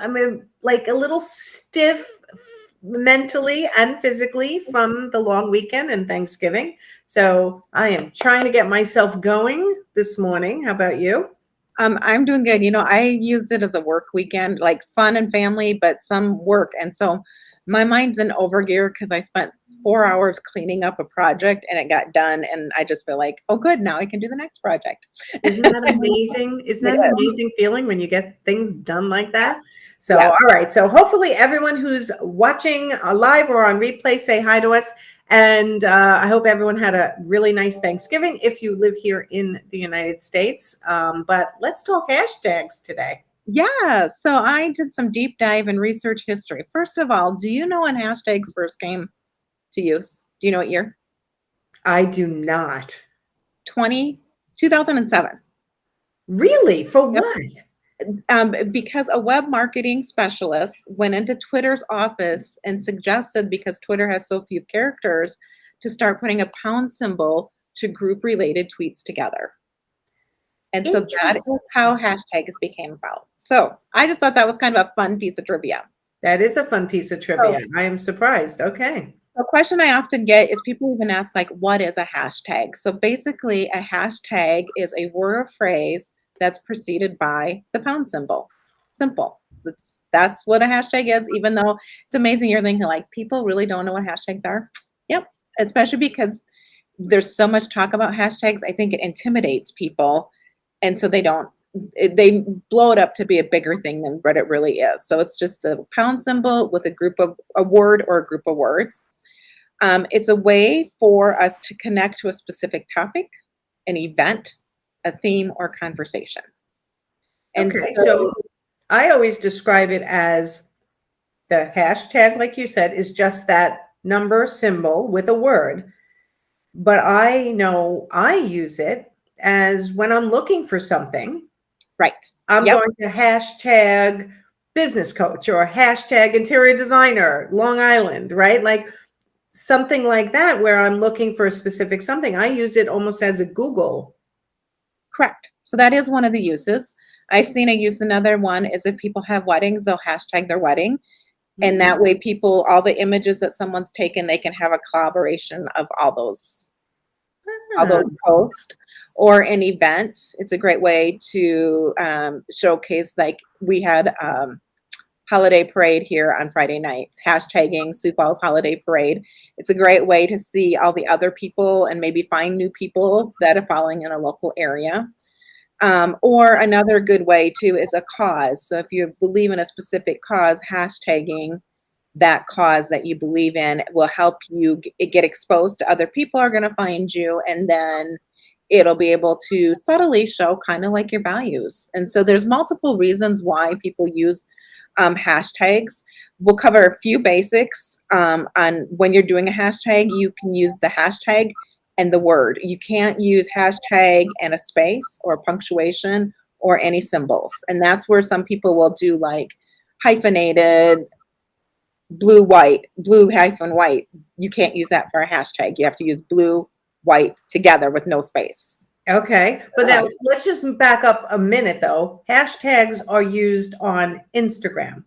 I'm like a little stiff mentally and physically from the long weekend and Thanksgiving. So I am trying to get myself going this morning. How about you? I'm doing good. I used it as a work weekend, like fun and family, but some work. And so my mind's in overgear because I spent 4 hours cleaning up a project and it got done. And I just feel like, oh, good. Now I can do the next project. Isn't that amazing? Isn't It that an is. amazing feeling when you get things done like that? So, Yes. all right. So, hopefully, everyone who's watching live or on replay, say hi to us. And I hope everyone had a really nice Thanksgiving if you live here in the United States. But let's talk hashtags today. Yeah. So I did some deep dive and research history. First of all, do you know when hashtags first came to use? Do you know what year? I do not. 2007. Really? For Yep. what? Because a web marketing specialist went into Twitter's office and suggested, because Twitter has so few characters, to start putting a pound symbol to group related tweets together. And so that is how Interesting. hashtags became about. So I just thought that was kind of a fun piece of trivia. That is a fun piece of So trivia. I am surprised. Okay. the question I often get is people even ask, like, what is a hashtag? So basically, a hashtag is a word or phrase that's preceded by the pound symbol. Simple. That's what a hashtag is, even though it's amazing you're thinking, like, people really don't know what hashtags are. Yep. Especially because there's so much talk about hashtags. I think it intimidates people. And so they blow it up to be a bigger thing than what it really is. So it's just a pound symbol with a word or a group of words. It's a way for us to connect to a specific topic, an event, a theme, or conversation. And Okay. So so, I always describe it as the hashtag, like you said, is just that number symbol with a word. But I know I use it as when I'm looking for something, right. I'm Yep. going to hashtag business coach or hashtag interior designer, Long Island, right? Like something like that, where I'm looking for a specific something. I use it almost as a Google. Correct. So that is one of the uses. I've seen it used. Another one is if people have weddings, they'll hashtag their wedding. And that way people, all the images that someone's taken, they can have a collaboration of all those posts. Or an event. It's a great way to showcase, like we had holiday parade here on Friday nights, hashtagging Sioux Falls Holiday Parade. It's a great way to see all the other people and maybe find new people that are following in a local area. Or another good way too is a cause. So if you believe in a specific cause, hashtagging that cause that you believe in will help you get exposed to other people are going to find you, and then it'll be able to subtly show kind of like your values. And so there's multiple reasons why people use hashtags. We'll cover a few basics on when you're doing a hashtag. You can use the hashtag and the word. You can't use hashtag and a space or punctuation or any symbols. And that's where some people will do like hyphenated blue hyphen white. You can't use that for a hashtag. You have to use blue, white together with no space. Okay. But now let's just back up a minute though. Hashtags are used on Instagram.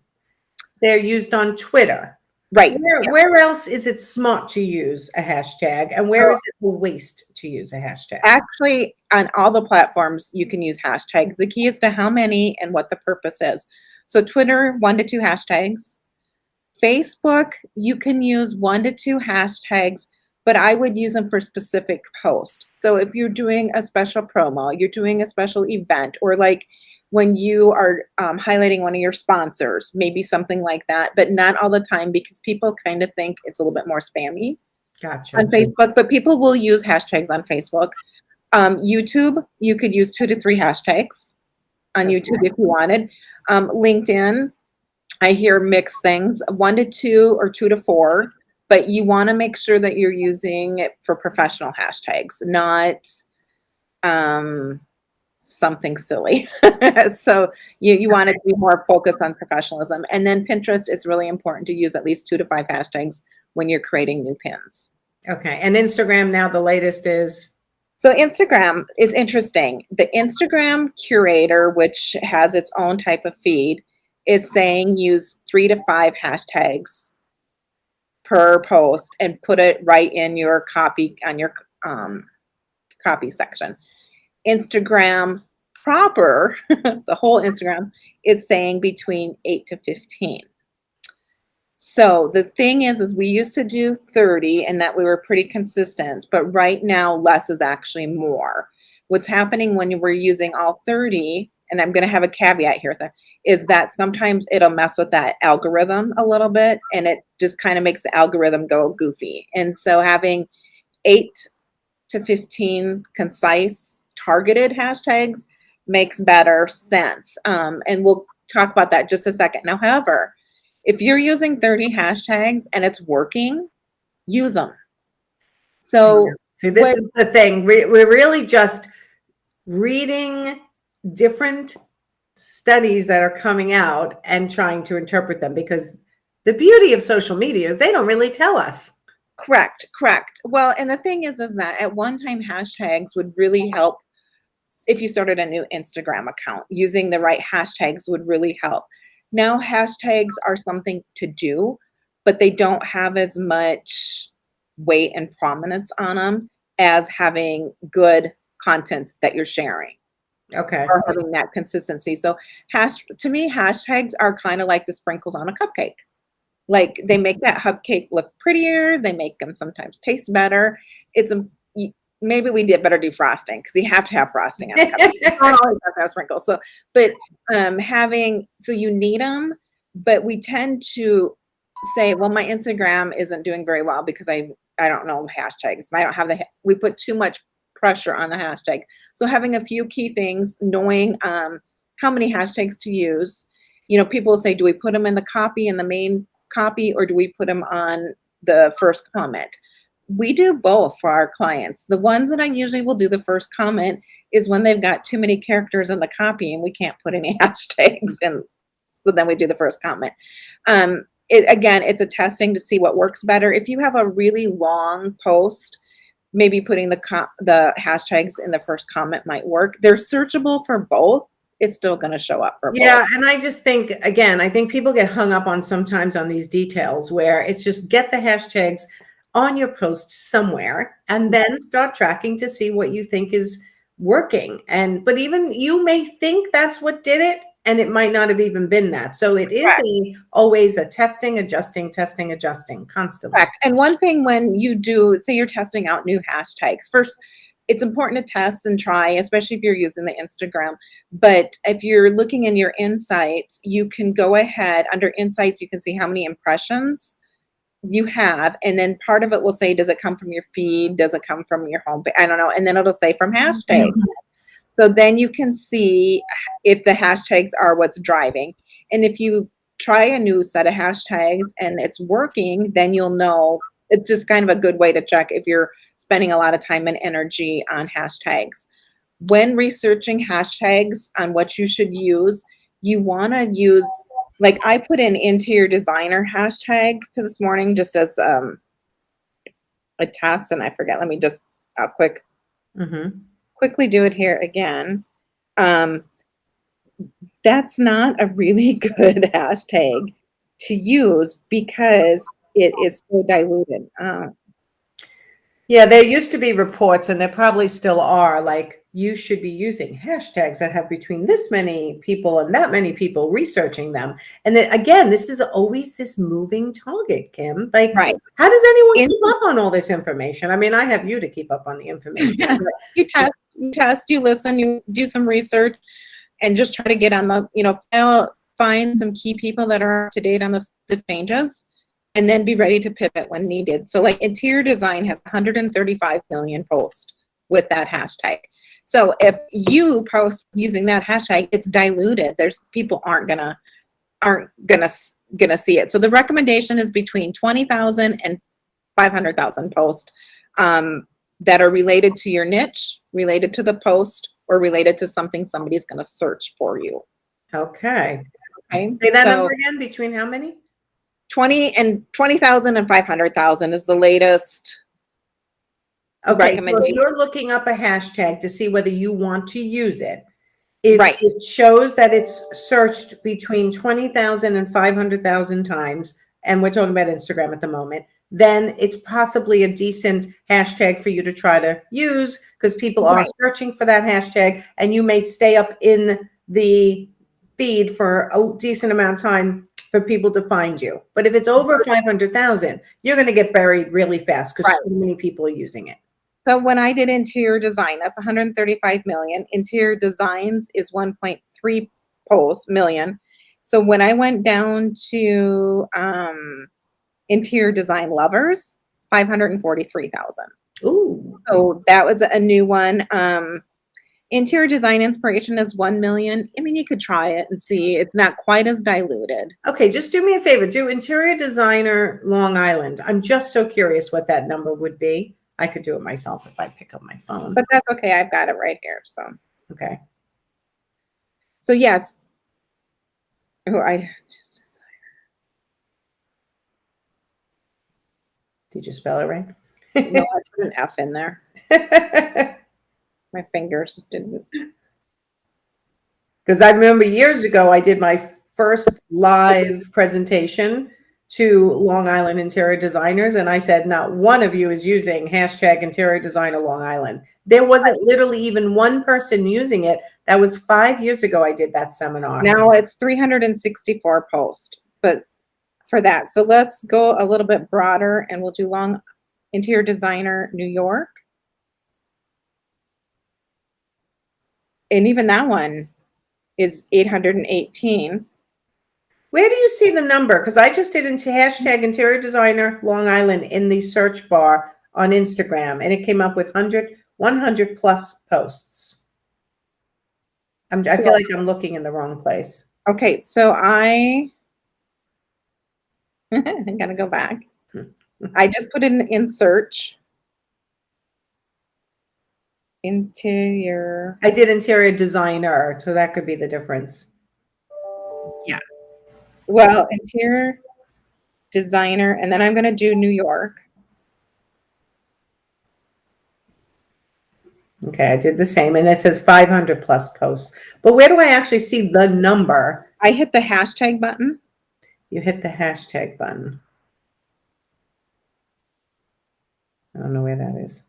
They're used on Twitter. Right. Where else is it smart to use a hashtag, and where is it a waste to use a hashtag? Actually, on all the platforms, you can use hashtags. The key is to how many and what the purpose is. So Twitter, 1 to 2 hashtags. Facebook, you can use 1 to 2 hashtags, but I would use them for specific posts. So if you're doing a special promo, you're doing a special event, or like when you are highlighting one of your sponsors, maybe something like that, but not all the time because people kind of think it's a little bit more spammy Gotcha. on Facebook, but people will use hashtags on Facebook. YouTube, you could use 2 to 3 hashtags on YouTube if you wanted. LinkedIn, I hear mixed things, 1 to 2 or 2 to 4, but you want to make sure that you're using it for professional hashtags, not something silly. So you want it to be more focused on professionalism. And then Pinterest, it's really important to use at least 2 to 5 hashtags when you're creating new pins. Okay. And Instagram now, the latest is? So Instagram is interesting. The Instagram curator, which has its own type of feed, is saying use 3 to 5 hashtags per post and put it right in your copy on your copy section. Instagram proper, the whole Instagram is saying between 8 to 15. So the thing is we used to do 30 and that we were pretty consistent, but right now less is actually more. What's happening when we're using all 30, and I'm going to have a caveat here, is that sometimes it'll mess with that algorithm a little bit and it just kind of makes the algorithm go goofy. And so having 8 to 15 concise targeted hashtags makes better sense. And we'll talk about that just a second. Now, however, if you're using 30 hashtags and it's working, use them. So see, this is the thing. We're really just reading different studies that are coming out and trying to interpret them, because the beauty of social media is they don't really tell us. Correct. Well, and the thing is that at one time hashtags would really help. If you started a new Instagram account, using the right hashtags would really help. Now hashtags are something to do, but they don't have as much weight and prominence on them as having good content that you're sharing. Okay. Or having that consistency. So to me, hashtags are kind of like the sprinkles on a cupcake. Like they make that cupcake look prettier. They make them sometimes taste better. Maybe we did better do frosting, because you have to have frosting on the cupcake. You don't always have to have sprinkles. So, but you need them, but we tend to say, well, my Instagram isn't doing very well because I don't know hashtags. I don't have we put too much pressure on the hashtag. So having a few key things, knowing how many hashtags to use. People will say, do we put them in the main copy, or do we put them on the first comment? We do both for our clients. The ones that I usually will do the first comment is when they've got too many characters in the copy and we can't put any hashtags in. So then we do the first comment. It's a testing to see what works better. If you have a really long post, maybe putting the hashtags in the first comment might work. They're searchable for both. It's still going to show up for both. Yeah, and I just think, again, I think people get hung up on sometimes on these details where it's just get the hashtags on your post somewhere and then start tracking to see what you think is working. But even you may think that's what did it, and it might not have even been that. So it is always a testing, adjusting constantly. Correct. And one thing when you do, say you're testing out new hashtags, first, it's important to test and try, especially if you're using the Instagram. But if you're looking in your insights, you can go ahead under insights, you can see how many impressions you have. And then part of it will say, does it come from your feed? Does it come from your home? I don't know. And then it'll say from hashtags. So then you can see if the hashtags are what's driving. And if you try a new set of hashtags and it's working, then you'll know. It's just kind of a good way to check if you're spending a lot of time and energy on hashtags. When researching hashtags on what you should use, you want to use, like I put in interior designer hashtag to this morning just as a test, and I forget. Let me just quickly do it here again. That's not a really good hashtag to use because it is so diluted. Yeah, there used to be reports, and there probably still are, like you should be using hashtags that have between this many people and that many people researching them. And then again, this is always this moving target, Kim. Like, how does anyone keep up on all this information? I mean, I have you to keep up on the information. You test, you listen, you do some research, and just try to get on the, find some key people that are up to date on the changes, and then be ready to pivot when needed. So like interior design has 135 million posts with that hashtag. So if you post using that hashtag, it's diluted. People aren't gonna see it. So the recommendation is between 20,000 and 500,000 posts that are related to your niche, related to the post, or related to something somebody's gonna search for you. Okay. Say that number again, between how many? 20,000 and 500,000 is the latest. Okay, so if you're looking up a hashtag to see whether you want to use it, If Right. it shows that it's searched between 20,000 and 500,000 times, and we're talking about Instagram at the moment, then it's possibly a decent hashtag for you to try to use because people are Right. searching for that hashtag, and you may stay up in the feed for a decent amount of time for people to find you. But if it's over 500,000, you're going to get buried really fast because Right. so many people are using it. So when I did interior design, that's 135 million. Interior designs is 1.3 million. So when I went down to interior design lovers, 543,000. Ooh. So that was a new one. Interior design inspiration is 1 million. I mean, you could try it and see. It's not quite as diluted. Okay, just do me a favor. Do interior designer Long Island. I'm just so curious what that number would be. I could do it myself if I pick up my phone. But that's okay. I've got it right here. Okay. So yes. Oh, I Did you spell it right? no, I put an F in there. My fingers didn't. Because I remember years ago, I did my first live presentation to Long Island interior designers, and I said, not one of you is using hashtag interior designer Long Island. There wasn't literally even one person using it. That was 5 years ago I did that seminar. Now it's 364 posts, but for that. So let's go a little bit broader and we'll do long interior designer New York. And even that one is 818. Where do you see the number? Because I just did into hashtag interior designer Long Island in the search bar on Instagram, and it came up with 100 plus posts. I feel like I'm looking in the wrong place. Okay, so I gotta go back. I just put it in search. Interior. I did interior designer, so that could be the difference. Yes. Well, interior designer, and then I'm going to do New York. Okay, I did the same, and it says 500 plus posts. But where do I actually see the number? I hit the hashtag button. You hit the hashtag button. I don't know where that is.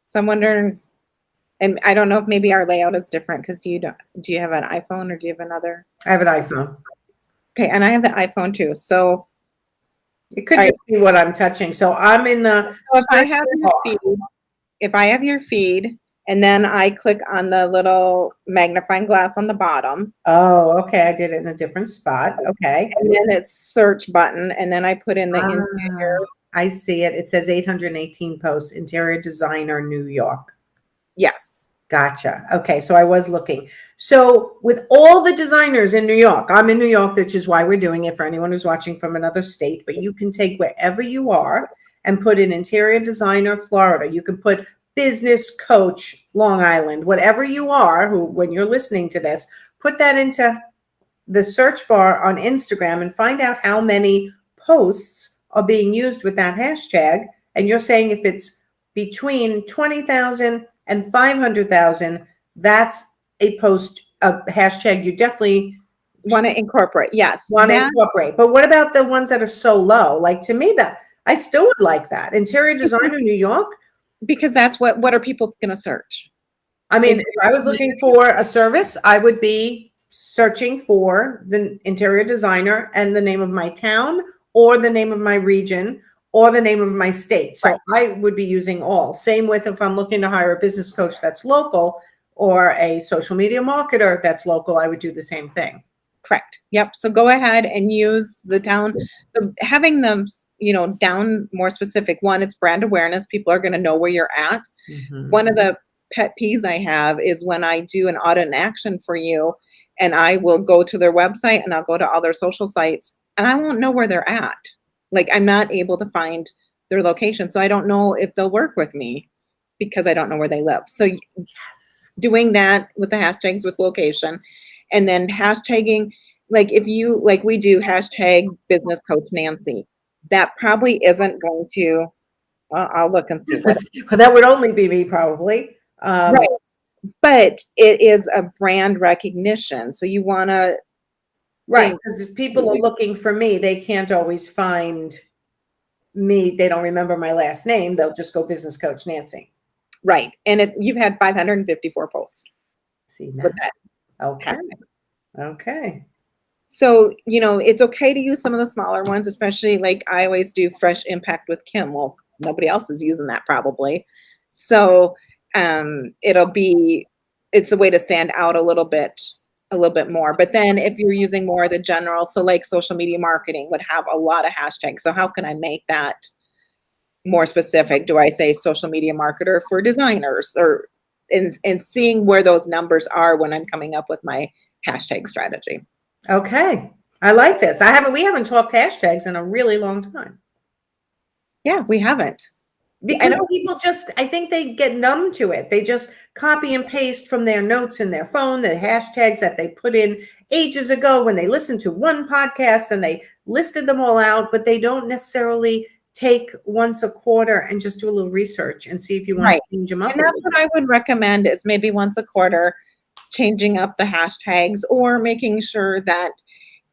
So I'm wondering, and I don't know if maybe our layout is different because do you have an iPhone or do you have another? I have an iPhone. Okay, and I have the iPhone too. So it could just be what I'm touching. So I'm in the. So if I have your feed, and then I click on the little magnifying glass on the bottom. Oh, okay. I did it in a different spot. Okay. And then it's search button, and then I put in the interior. I see it. It says 818 posts, interior designer, New York. Yes. Gotcha. Okay. So I was looking. So with all the designers in New York, I'm in New York, which is why we're doing it for anyone who's watching from another state, but you can take wherever you are and put in interior designer, Florida. You can put business coach, Long Island, whatever you are, who, when you're listening to this, put that into the search bar on Instagram and find out how many posts are being used with that hashtag. And you're saying if it's between 20,000 and 500,000, that's a post, a hashtag you definitely want to incorporate. Yes. Want to incorporate. But what about the ones that are so low? Like, to me, that I still would like that. Interior designer, New York. Because that's what are people going to search? I mean, if I was looking for a service, I would be searching for the interior designer and the name of my town or the name of my region or the name of my state. So I would be using all. Same with if I'm looking to hire a business coach that's local or a social media marketer that's local, I would do the same thing. Correct. Yep. So go ahead and use the town. So having them, down more specific. One, it's brand awareness. People are going to know where you're at. Mm-hmm. One of the pet peeves I have is when I do an audit and action for you, and I will go to their website and I'll go to all their social sites, and I won't know where they're at. Like, I'm not able to find their location. So I don't know if they'll work with me because I don't know where they live. So yes, doing that with the hashtags with location, and then hashtagging, like if you, like we do hashtag business coach Nancy, that probably isn't going to, I'll look and see. Well, that would only be me probably. Right. but it is a brand recognition. So you want to Right, think, because if people are looking for me, they can't always find me. They don't remember my last name. They'll just go business coach Nancy. right. And you've had 554 posts See with that? that Okay. hashtag. Okay. So, it's okay to use some of the smaller ones, especially like I always do fresh impact with Kim. Well, nobody else is using that probably. So, it's a way to stand out a little bit more. But then if you're using more of the general, so like social media marketing would have a lot of hashtags. So how can I make that more specific? Do I say social media marketer for designers, or and seeing where those numbers are when I'm coming up with my hashtag strategy? Okay. I like this. We haven't talked hashtags in a really long time. Yeah, we haven't. I Because know. people I think they get numb to it. They just copy and paste from their notes in their phone, the hashtags that they put in ages ago when they listened to one podcast and they listed them all out, but they don't necessarily take once a quarter and just do a little research and see if you want Right. to change them up And a that's little what bit. I would recommend, is maybe once a quarter changing up the hashtags, or making sure that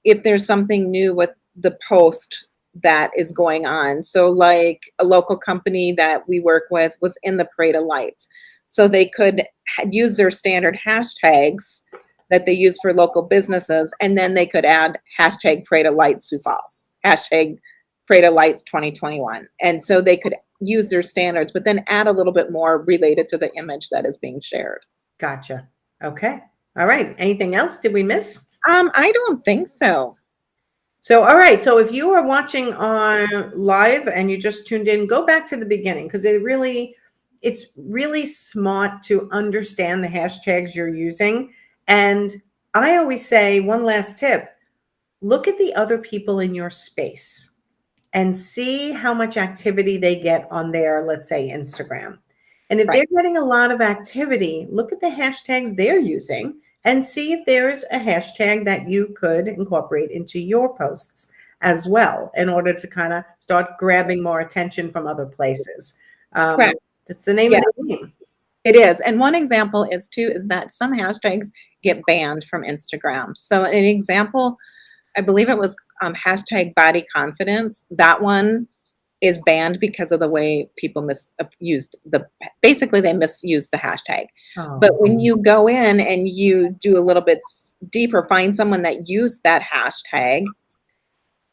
if there's something new with the post that is going on. So like a local company that we work with was in the Parade of Lights. So they could use their standard hashtags that they use for local businesses, and then they could add hashtag Parade of Lights Sioux Falls, hashtag Parade of Lights 2021. And so they could use their standards, but then add a little bit more related to the image that is being shared. Gotcha. Okay. All right. Anything else? Did we miss? I don't think so. So, all right. So if you are watching on live and you just tuned in, go back to the beginning, because it's really smart to understand the hashtags you're using. And I always say, one last tip, look at the other people in your space and see how much activity they get on their, let's say, Instagram. And if Right. they're getting a lot of activity, look at the hashtags they're using and see if there's a hashtag that you could incorporate into your posts as well, in order to kind of start grabbing more attention from other places. Correct. It's the name Yeah, of the game. it is. And one example is that some hashtags get banned from Instagram. So an example, I believe it was hashtag body confidence. That one is banned because of the way people basically they misused the hashtag. Oh, But when you go in and you do a little bit deeper, find someone that used that hashtag,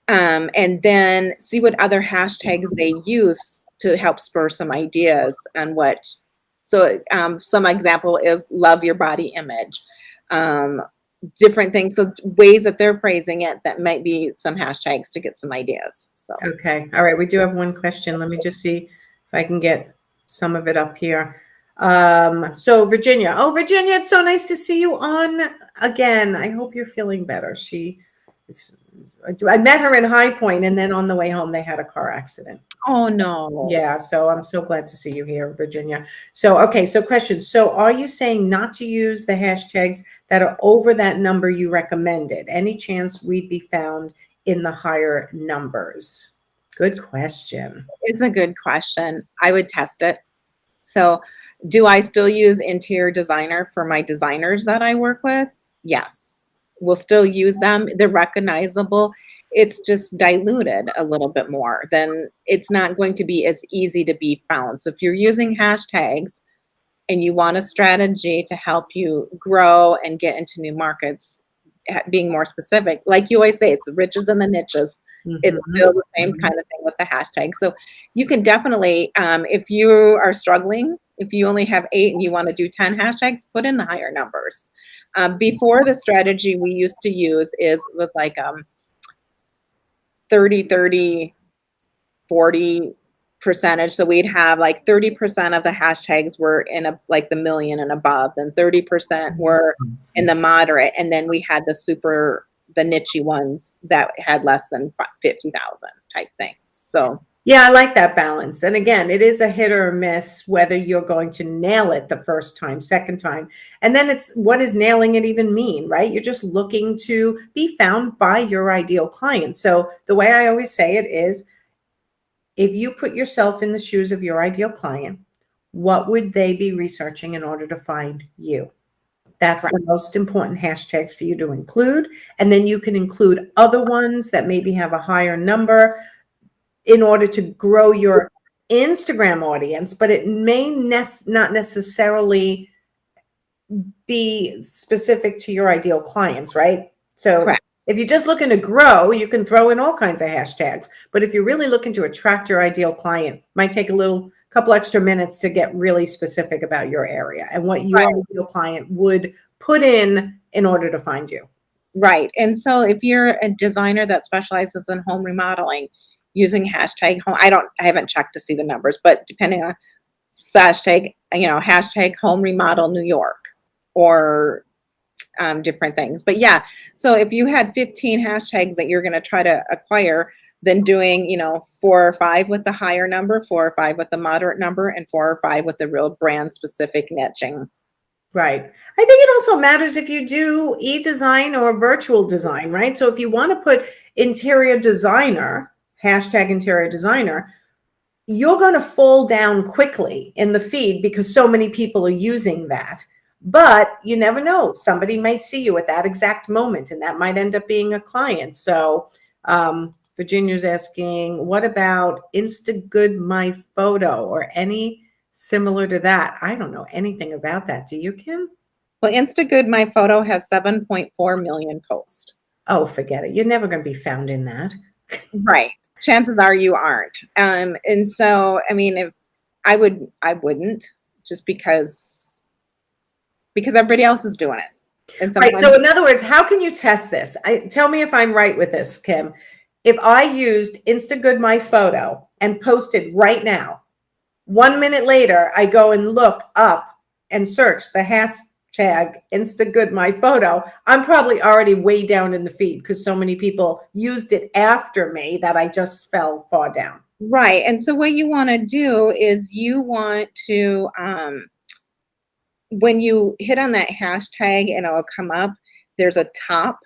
and then see what other hashtags they use to help spur some ideas on what. So some example is love your body image. Different things, so ways that they're phrasing it, that might be some hashtags to get some ideas. So okay. All right. We do have one question. Let me just see if I can get some of it up here. So Virginia. Oh, Virginia, it's so nice to see you on again. I hope you're feeling better. I met her in High Point, and then on the way home, they had a car accident. oh no. Yeah, so I'm so glad to see you here, Virginia. So, okay, so questions. So are you saying not to use the hashtags that are over that number you recommended? Any chance we'd be found in the higher numbers? Good question. It's a good question. I would test it. So do I still use interior designer for my designers that I work with? Yes. We'll still use them. They're recognizable. It's just diluted a little bit more. Then it's not going to be as easy to be found. So if you're using hashtags and you want a strategy to help you grow and get into new markets, being more specific, like you always say, it's the riches and the niches. It's Mhm. still the same kind of thing with the hashtag. So you can definitely, if you are struggling, if you only have 8 and you want to do 10 hashtags, put in the higher numbers. Before, the strategy we used to use was like 30, 30, 40 percentage. So we'd have like 30% of the hashtags were in like the million and above, then 30% were in the moderate, and then we had the niche ones that had less than 50,000 type things. So Yeah, I like that balance. And again, it is a hit or a miss whether you're going to nail it the first time, second time. And then it's, what does nailing it even mean, right? You're just looking to be found by your ideal client. So the way I always say it is, if you put yourself in the shoes of your ideal client, what would they be researching in order to find you? That's Correct. the most important hashtags for you to include. And then you can include other ones that maybe have a higher number in order to grow your Instagram audience, but it may not necessarily be specific to your ideal clients, right? So Correct. if you're just looking to grow, you can throw in all kinds of hashtags. But if you're really looking to attract your ideal client, might take a couple extra minutes to get really specific about your area and what your Right. ideal client would put in order to find you. Right. And so if you're a designer that specializes in home remodeling, using hashtag home, I haven't checked to see the numbers, but depending on hashtag, hashtag home remodel New York or different things. But yeah, so if you had 15 hashtags that you're going to try to acquire, then doing, 4 or 5 with the higher number, 4 or 5 with the moderate number, and 4 or 5 with the real brand specific niching. Right. I think it also matters if you do e-design or virtual design, right? So if you want to put interior designer, hashtag interior designer, you're going to fall down quickly in the feed because so many people are using that. But you never know. Somebody might see you at that exact moment, and that might end up being a client. So Virginia's asking, what about Instagood My Photo or any similar to that? I don't know anything about that. Do you, Kim? Well, Instagood My Photo has 7.4 million posts. Oh, forget it. You're never going to be found in that. Right. Chances are you aren't. And so, I mean, if I wouldn't, just because everybody else is doing it. And Right. sometimes, So in other words, how can you test this? Tell me if I'm right with this, Kim. If I used Instagood My Photo and posted right now, 1 minute later, I go and look up and search the hashtag Instagood My Photo, I'm probably already way down in the feed because so many people used it after me that I just fell far down. right. And so what you want to do is you want to, when you hit on that hashtag and it'll come up, there's a top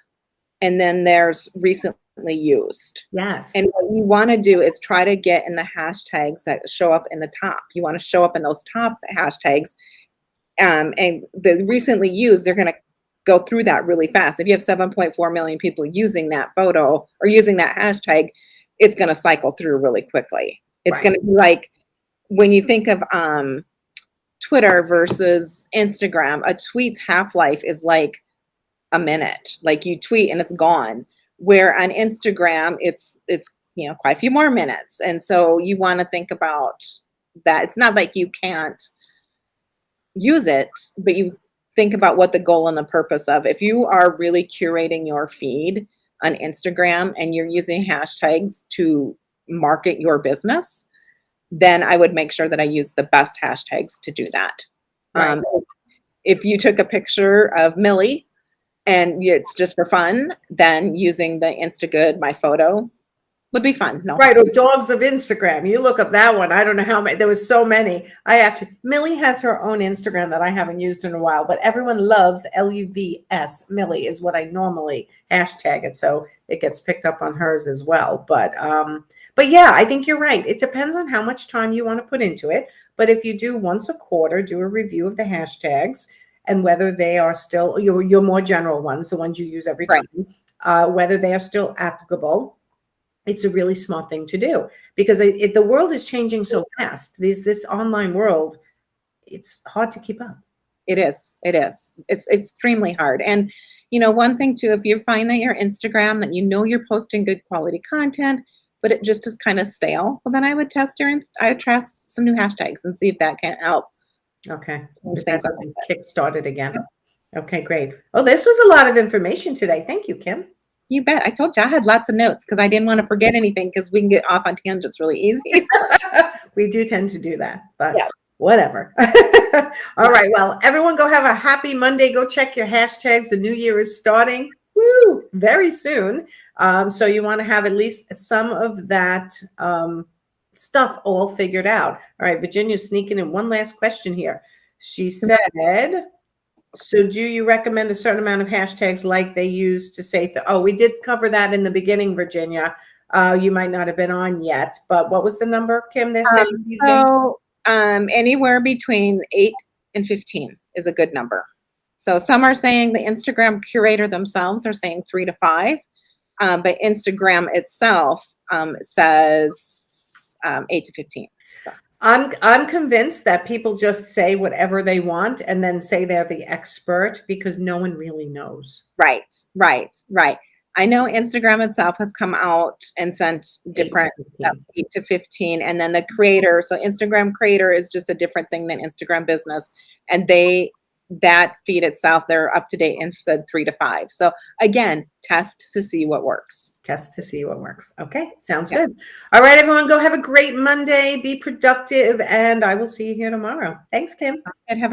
and then there's recently used. Yes. And what you want to do is try to get in the hashtags that show up in the top. You want to show up in those top hashtags. And the recently used, they're going to go through that really fast. If you have 7.4 million people using that photo or using that hashtag, it's going to cycle through really quickly. It's Right. going to be like when you think of Twitter versus Instagram, a tweet's half-life is like a minute. Like you tweet and it's gone. Where on Instagram, it's quite a few more minutes. And so you want to think about that. It's not like you can't use it, but you think about what the goal and the purpose of. If you are really curating your feed on Instagram and you're using hashtags to market your business, then I would make sure that I use the best hashtags to do that. Right. If you took a picture of Millie and it's just for fun, then using the Instagood My Photo would be fun. No. Right, or Dogs of Instagram. You look up that one. I don't know how many. There was so many. Millie has her own Instagram that I haven't used in a while, but everyone loves LUVS. Millie is what I normally hashtag it, so it gets picked up on hers as well. But yeah, I think you're right. It depends on how much time you want to put into it. But if you do once a quarter, do a review of the hashtags and whether they are still your more general ones, the ones you use every time, whether they are still applicable. It's a really smart thing to do because the world is changing so fast. This online world, it's hard to keep up. It is. It is. It's extremely hard. And one thing too, if you find that your Instagram that you're posting good quality content, but it just is kind of stale, well then I would test some new hashtags and see if that can help. Okay. Change If that things up. doesn't kickstart it again. Okay, great. Oh, this was a lot of information today. Thank you, Kim. You bet. I told you I had lots of notes because I didn't want to forget anything because we can get off on tangents really easy. We do tend to do that, but Yeah. whatever. All right. Well, everyone go have a happy Monday. Go check your hashtags. The new year is starting. Woo, very soon. So you want to have at least some of that stuff all figured out. All right. Virginia's sneaking in one last question here. She said, so do you recommend a certain amount of hashtags like they use to say, we did cover that in the beginning, Virginia. You might not have been on yet, but what was the number, Kim, they're saying these days? So Anywhere between 8 and 15 is a good number. So some are saying the Instagram curator themselves are saying 3 to 5, but Instagram itself says 8 to 15. So I'm convinced that people just say whatever they want and then say they're the expert because no one really knows. right. I know Instagram itself has come out and sent different 8 to 15, and then the creator. So Instagram creator is just a different thing than Instagram business, and that feed itself, they're up to date and said 3 to 5. So again, test to see what works. Test to see what works. Okay, sounds good. All right, everyone, go have a great Monday. Be productive, and I will see you here tomorrow. Thanks, Kim. And have a